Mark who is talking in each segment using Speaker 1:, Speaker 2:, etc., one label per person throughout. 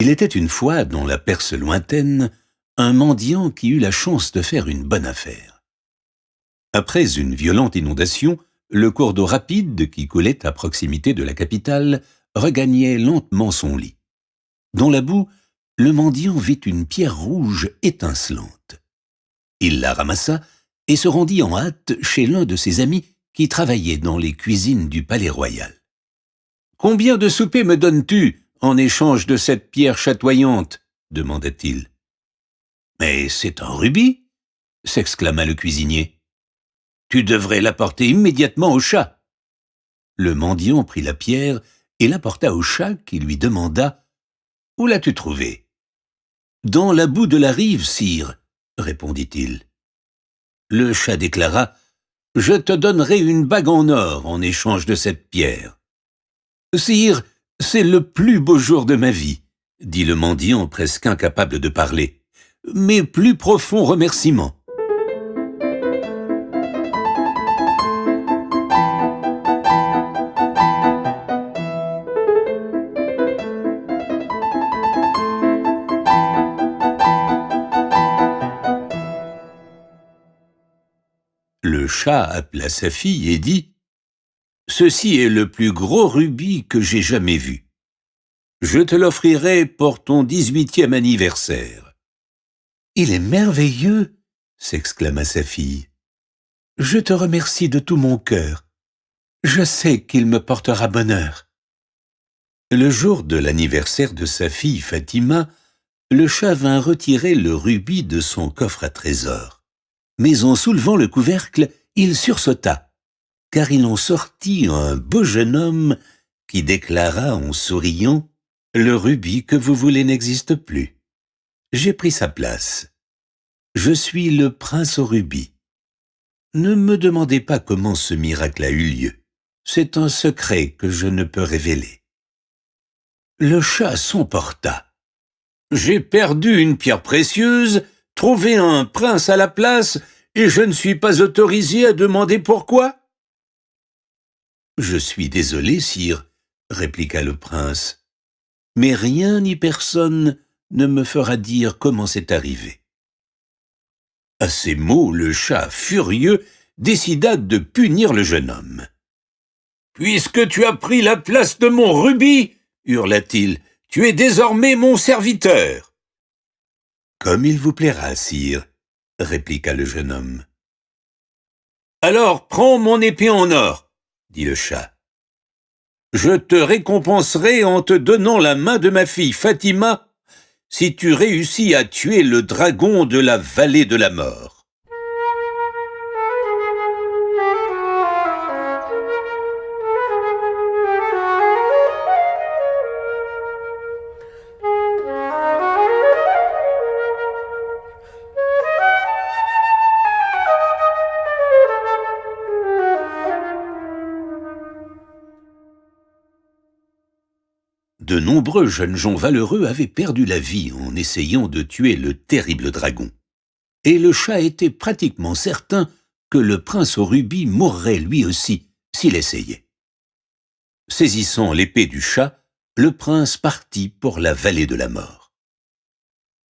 Speaker 1: Il était une fois, dans la Perse lointaine, un mendiant qui eut la chance de faire une bonne affaire. Après une violente inondation, le cours d'eau rapide qui coulait à proximité de la capitale regagnait lentement son lit. Dans la boue, le mendiant vit une pierre rouge étincelante. Il la ramassa et se rendit en hâte chez l'un de ses amis qui travaillait dans les cuisines du palais royal. « Combien de souper me donnes-tu en échange de cette pierre chatoyante ?» demanda-t-il. « Mais c'est un rubis !» s'exclama le cuisinier. « Tu devrais l'apporter immédiatement au chat. » Le mendiant prit la pierre et l'apporta au chat qui lui demanda « Où l'as-tu trouvé ?»« Dans la boue de la rive, sire, » répondit-il. Le chat déclara « Je te donnerai une bague en or en échange de cette pierre. »« Sire, c'est le plus beau jour de ma vie, » dit le mendiant presque incapable de parler. « Mes plus profonds remerciements. » Le chat appela sa fille et dit « Ceci est le plus gros rubis que j'ai jamais vu. Je te l'offrirai pour ton 18e anniversaire. »« Il est merveilleux !» s'exclama sa fille. « Je te remercie de tout mon cœur. Je sais qu'il me portera bonheur. » Le jour de l'anniversaire de sa fille Fatima, le chat vint retirer le rubis de son coffre à trésors. Mais en soulevant le couvercle, il sursauta, car il en sortit un beau jeune homme qui déclara en souriant « Le rubis que vous voulez n'existe plus. J'ai pris sa place. Je suis le prince au rubis. Ne me demandez pas comment ce miracle a eu lieu. C'est un secret que je ne peux révéler. » Le chat s'emporta. « J'ai perdu une pierre précieuse, trouvé un prince à la place, et je ne suis pas autorisé à demander pourquoi. »« Je suis désolé, sire, » répliqua le prince, « mais rien ni personne ne me fera dire comment c'est arrivé. » À ces mots, le chat, furieux, décida de punir le jeune homme. « Puisque tu as pris la place de mon rubis, » hurla-t-il, « tu es désormais mon serviteur. »« Comme il vous plaira, sire, » répliqua le jeune homme. « Alors prends mon épée en or, » dit le chat. « Je te récompenserai en te donnant la main de ma fille Fatima si tu réussis à tuer le dragon de la vallée de la mort. » De nombreux jeunes gens valeureux avaient perdu la vie en essayant de tuer le terrible dragon. Et le chat était pratiquement certain que le prince au rubis mourrait lui aussi s'il essayait. Saisissant l'épée du chat, le prince partit pour la vallée de la mort.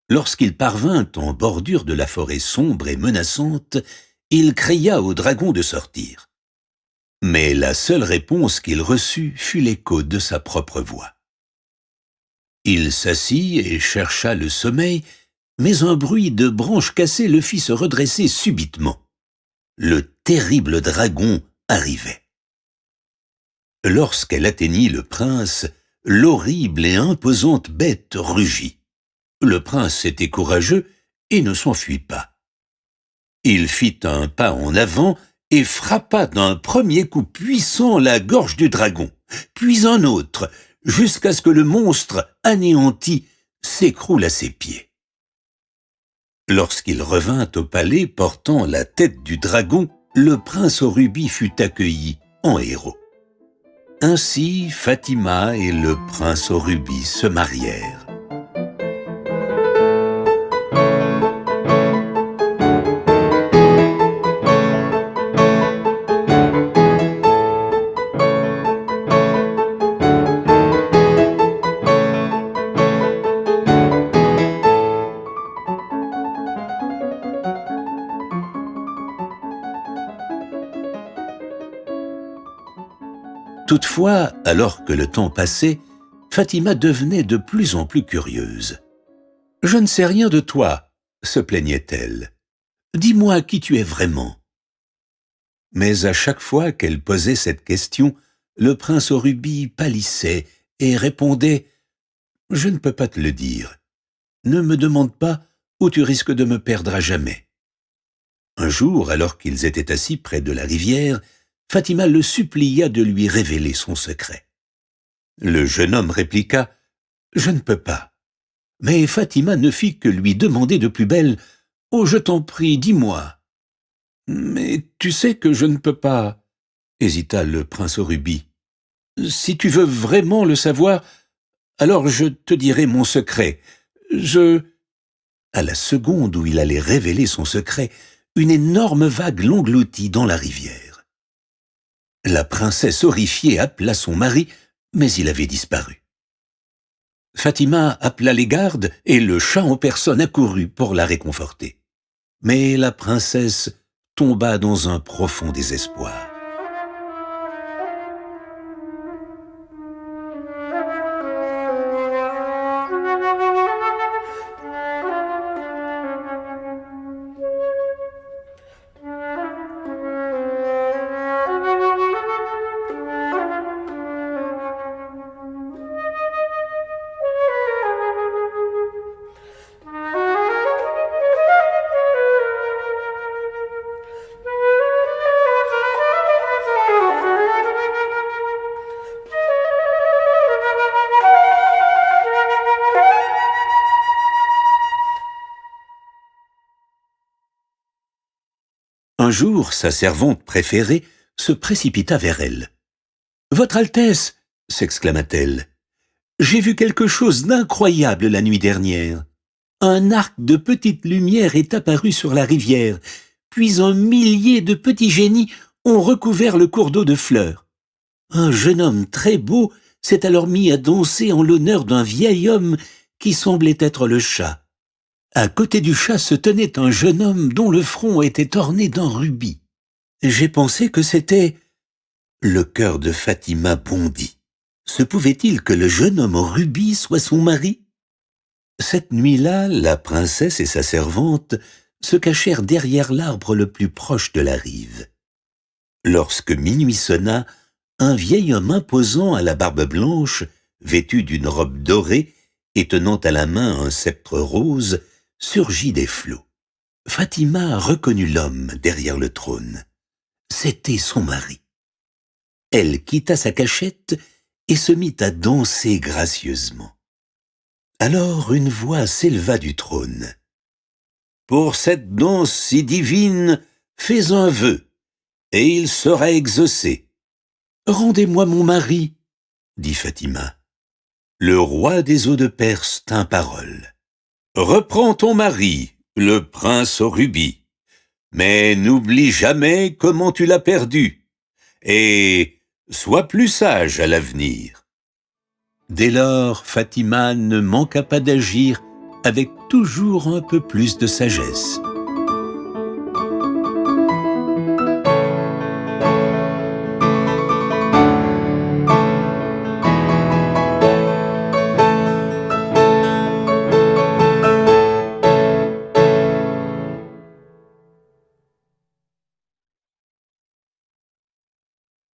Speaker 1: Lorsqu'il parvint en bordure de la forêt sombre et menaçante, il cria au dragon de sortir. Mais la seule réponse qu'il reçut fut l'écho de sa propre voix. Il s'assit et chercha le sommeil, mais un bruit de branches cassées le fit se redresser subitement. Le terrible dragon arrivait. Lorsqu'elle atteignit le prince, l'horrible et imposante bête rugit. Le prince était courageux et ne s'enfuit pas. Il fit un pas en avant et frappa d'un premier coup puissant la gorge du dragon, puis un autre, jusqu'à ce que le monstre, anéanti, s'écroule à ses pieds. Lorsqu'il revint au palais portant la tête du dragon, le prince au rubis fut accueilli en héros. Ainsi, Fatima et le prince au rubis se marièrent. Toutefois, alors que le temps passait, Fatima devenait de plus en plus curieuse. « Je ne sais rien de toi, » se plaignait-elle. « Dis-moi qui tu es vraiment. » Mais à chaque fois qu'elle posait cette question, le prince aux rubis pâlissait et répondait « Je ne peux pas te le dire. Ne me demande pas ou tu risques de me perdre à jamais. » Un jour, alors qu'ils étaient assis près de la rivière, Fatima le supplia de lui révéler son secret. Le jeune homme répliqua « Je ne peux pas. » Mais Fatima ne fit que lui demander de plus belle « Oh, je t'en prie, dis-moi. »« Mais tu sais que je ne peux pas, » hésita le prince aux rubis. « Si tu veux vraiment le savoir, alors je te dirai mon secret. À la seconde où il allait révéler son secret, une énorme vague l'engloutit dans la rivière. La princesse horrifiée appela son mari, mais il avait disparu. Fatima appela les gardes et le chat en personne accourut pour la réconforter. Mais la princesse tomba dans un profond désespoir. Un jour, sa servante préférée se précipita vers elle. « Votre Altesse !» s'exclama-t-elle. « J'ai vu quelque chose d'incroyable la nuit dernière. Un arc de petites lumières est apparu sur la rivière, puis un millier de petits génies ont recouvert le cours d'eau de fleurs. Un jeune homme très beau s'est alors mis à danser en l'honneur d'un vieil homme qui semblait être le chat. À côté du chat se tenait un jeune homme dont le front était orné d'un rubis. J'ai pensé que c'était... » Le cœur de Fatima bondit. Se pouvait-il que le jeune homme au rubis soit son mari? Cette nuit-là, la princesse et sa servante se cachèrent derrière l'arbre le plus proche de la rive. Lorsque minuit sonna, un vieil homme imposant à la barbe blanche, vêtu d'une robe dorée et tenant à la main un sceptre rose, surgit des flots. Fatima reconnut l'homme derrière le trône. C'était son mari. Elle quitta sa cachette et se mit à danser gracieusement. Alors une voix s'éleva du trône. « Pour cette danse si divine, fais un vœu, et il sera exaucé. »« Rendez-moi mon mari, » dit Fatima. Le roi des eaux de Perse tint parole. « Reprends ton mari, le prince aux rubis, mais n'oublie jamais comment tu l'as perdu, et sois plus sage à l'avenir. » Dès lors, Fatima ne manqua pas d'agir avec toujours un peu plus de sagesse.